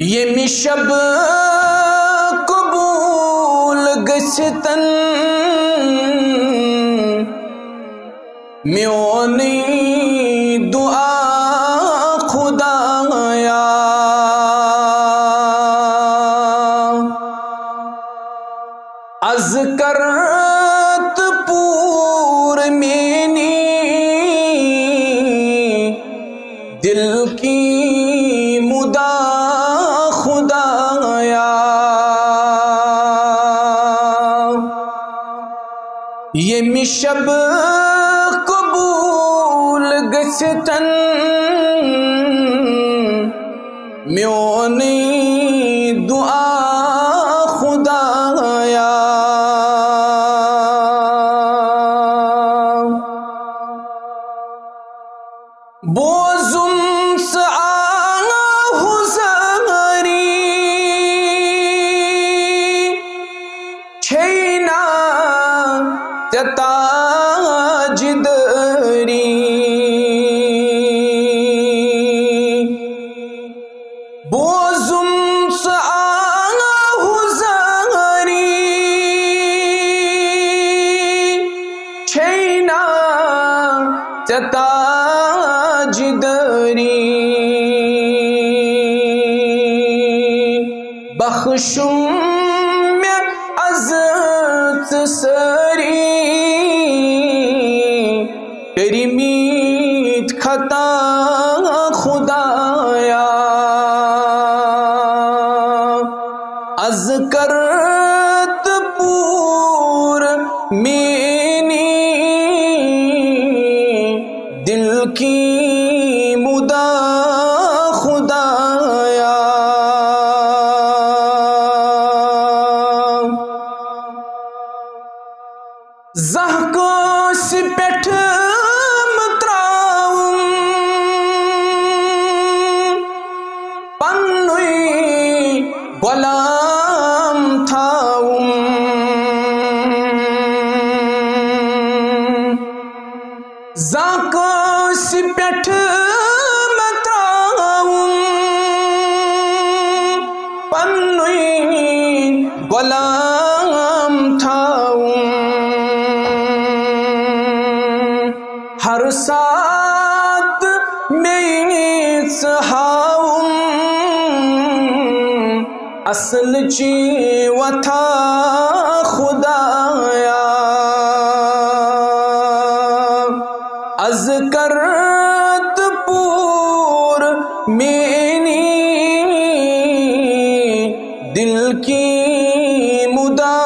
یہ مشب قبول گژھتن میونی دعا خدایا از کرت پور مینی دل کی مدا خدایا یہ مشب قبول گژھتن میونی دعا خدایا بوزم چھینا تاج دری بوزم حزاری چھینا تاج دری بخشم سری تیری میت خطا خدایا از کرت پور مینی دل کی مدا خدایا زہ کوس پٹھ متراؤں پنوئی غلام تھاؤں زہ کوس پٹھ متراؤں پنوئی غلام تھاؤں ہر ساتھ میں سہاؤں اصل چی وطا خدایا از کرت پور مینی دل کی مدا